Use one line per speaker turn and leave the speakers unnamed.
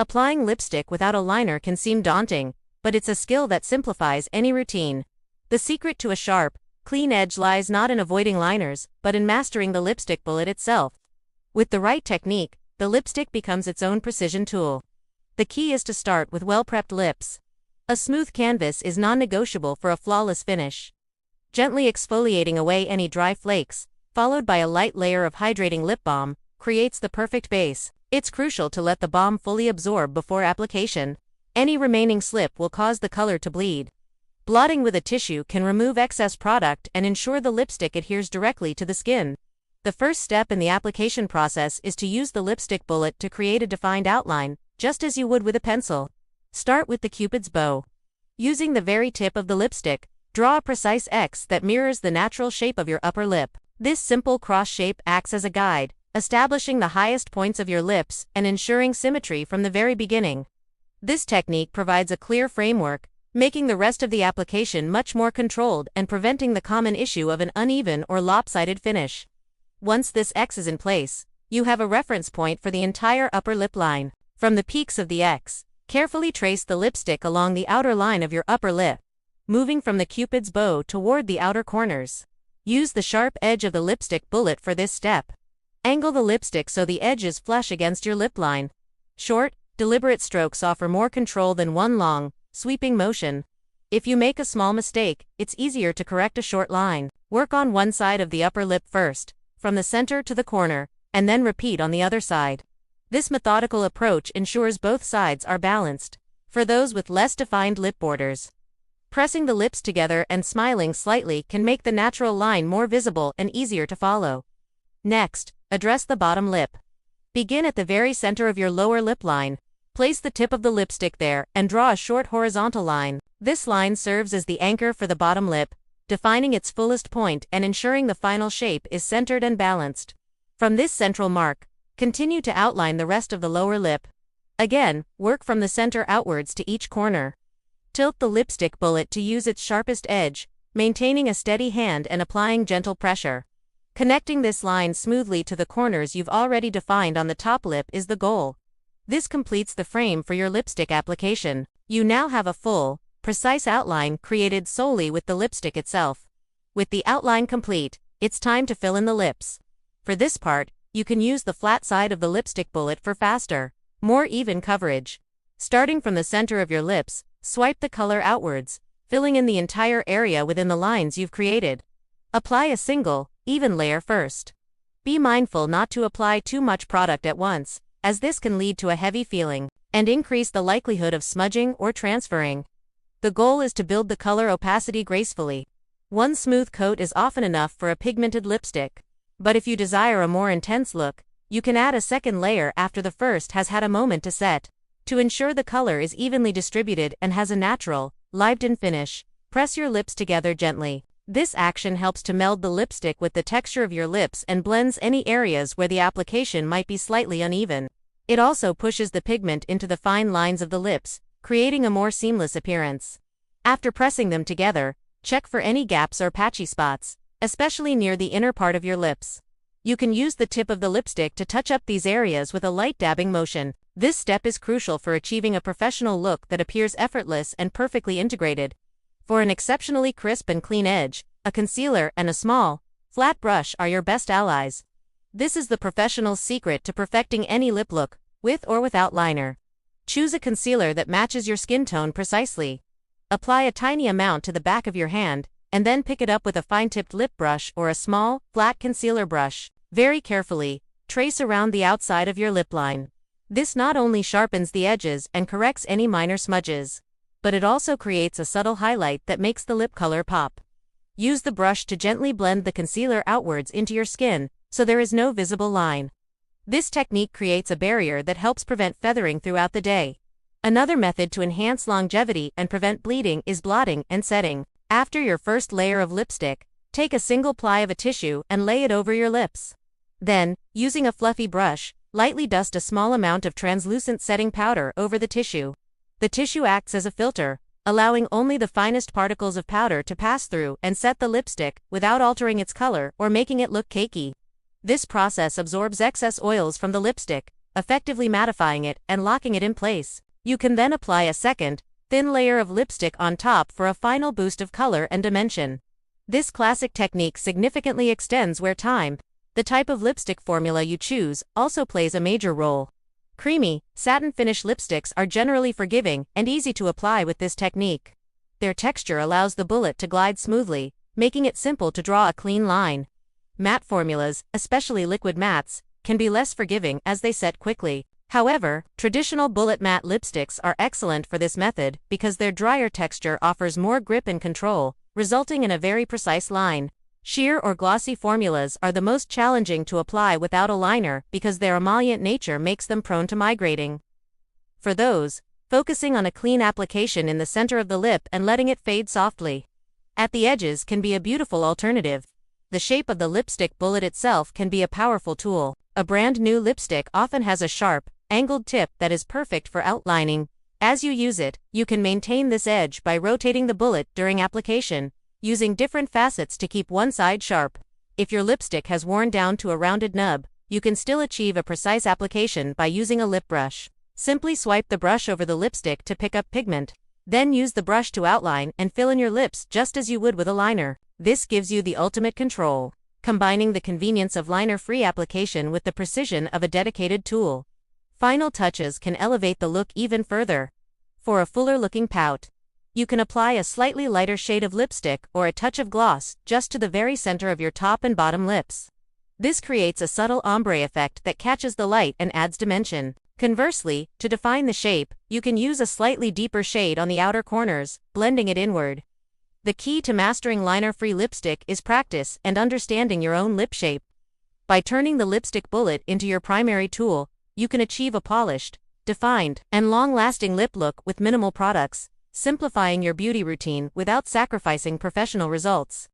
Applying lipstick without a liner can seem daunting, but it's a skill that simplifies any routine. The secret to a sharp, clean edge lies not in avoiding liners, but in mastering the lipstick bullet itself. With the right technique, the lipstick becomes its own precision tool. The key is to start with well-prepped lips. A smooth canvas is non-negotiable for a flawless finish. Gently exfoliating away any dry flakes, followed by a light layer of hydrating lip balm, creates the perfect base. It's crucial to let the balm fully absorb before application. Any remaining slip will cause the color to bleed. Blotting with a tissue can remove excess product and ensure the lipstick adheres directly to the skin. The first step in the application process is to use the lipstick bullet to create a defined outline, just as you would with a pencil. Start with the Cupid's bow. Using the very tip of the lipstick, draw a precise X that mirrors the natural shape of your upper lip. This simple cross shape acts as a guide, establishing the highest points of your lips and ensuring symmetry from the very beginning. This technique provides a clear framework, making the rest of the application much more controlled and preventing the common issue of an uneven or lopsided finish. Once this X is in place, you have a reference point for the entire upper lip line. From the peaks of the X, carefully trace the lipstick along the outer line of your upper lip, moving from the Cupid's bow toward the outer corners. Use the sharp edge of the lipstick bullet for this step. Angle the lipstick so the edge is flush against your lip line. Short, deliberate strokes offer more control than one long, sweeping motion. If you make a small mistake, it's easier to correct a short line. Work on one side of the upper lip first, from the center to the corner, and then repeat on the other side. This methodical approach ensures both sides are balanced. For those with less defined lip borders, pressing the lips together and smiling slightly can make the natural line more visible and easier to follow. Next, address the bottom lip. Begin at the very center of your lower lip line. Place the tip of the lipstick there and draw a short horizontal line. This line serves as the anchor for the bottom lip, defining its fullest point and ensuring the final shape is centered and balanced. From this central mark, continue to outline the rest of the lower lip. Again, work from the center outwards to each corner. Tilt the lipstick bullet to use its sharpest edge, maintaining a steady hand and applying gentle pressure. Connecting this line smoothly to the corners you've already defined on the top lip is the goal. This completes the frame for your lipstick application. You now have a full, precise outline created solely with the lipstick itself. With the outline complete, it's time to fill in the lips. For this part, you can use the flat side of the lipstick bullet for faster, more even coverage. Starting from the center of your lips, swipe the color outwards, filling in the entire area within the lines you've created. Apply a single, even layer first. Be mindful not to apply too much product at once, as this can lead to a heavy feeling and increase the likelihood of smudging or transferring. The goal is to build the color opacity gracefully. One smooth coat is often enough for a pigmented lipstick. But if you desire a more intense look, you can add a second layer after the first has had a moment to set. To ensure the color is evenly distributed and has a natural, lived-in finish, press your lips together gently. This action helps to meld the lipstick with the texture of your lips and blends any areas where the application might be slightly uneven. It also pushes the pigment into the fine lines of the lips, creating a more seamless appearance. After pressing them together, check for any gaps or patchy spots, especially near the inner part of your lips. You can use the tip of the lipstick to touch up these areas with a light dabbing motion. This step is crucial for achieving a professional look that appears effortless and perfectly integrated. For an exceptionally crisp and clean edge, a concealer and a small, flat brush are your best allies. This is the professional's secret to perfecting any lip look, with or without liner. Choose a concealer that matches your skin tone precisely. Apply a tiny amount to the back of your hand, and then pick it up with a fine-tipped lip brush or a small, flat concealer brush. Very carefully, trace around the outside of your lip line. This not only sharpens the edges and corrects any minor smudges, but it also creates a subtle highlight that makes the lip color pop. Use the brush to gently blend the concealer outwards into your skin, so there is no visible line. This technique creates a barrier that helps prevent feathering throughout the day. Another method to enhance longevity and prevent bleeding is blotting and setting. After your first layer of lipstick, take a single ply of a tissue and lay it over your lips. Then, using a fluffy brush, lightly dust a small amount of translucent setting powder over the tissue. The tissue acts as a filter, allowing only the finest particles of powder to pass through and set the lipstick without altering its color or making it look cakey. This process absorbs excess oils from the lipstick, effectively mattifying it and locking it in place. You can then apply a second, thin layer of lipstick on top for a final boost of color and dimension. This classic technique significantly extends wear time. The type of lipstick formula you choose also plays a major role. Creamy, satin finish lipsticks are generally forgiving and easy to apply with this technique. Their texture allows the bullet to glide smoothly, making it simple to draw a clean line. Matte formulas, especially liquid mattes, can be less forgiving as they set quickly. However, traditional bullet matte lipsticks are excellent for this method because their drier texture offers more grip and control, resulting in a very precise line. Sheer or glossy formulas are the most challenging to apply without a liner because their emollient nature makes them prone to migrating. For those, focusing on a clean application in the center of the lip and letting it fade softly at the edges can be a beautiful alternative. The shape of the lipstick bullet itself can be a powerful tool. A brand new lipstick often has a sharp, angled tip that is perfect for outlining. As you use it, you can maintain this edge by rotating the bullet during application, using different facets to keep one side sharp. If your lipstick has worn down to a rounded nub, you can still achieve a precise application by using a lip brush. Simply swipe the brush over the lipstick to pick up pigment. Then use the brush to outline and fill in your lips just as you would with a liner. This gives you the ultimate control, combining the convenience of liner-free application with the precision of a dedicated tool. Final touches can elevate the look even further. For a fuller-looking pout, you can apply a slightly lighter shade of lipstick or a touch of gloss just to the very center of your top and bottom lips. This creates a subtle ombre effect that catches the light and adds dimension. Conversely, to define the shape, you can use a slightly deeper shade on the outer corners, blending it inward. The key to mastering liner-free lipstick is practice and understanding your own lip shape. By turning the lipstick bullet into your primary tool, you can achieve a polished, defined, and long-lasting lip look with minimal products, simplifying your beauty routine without sacrificing professional results.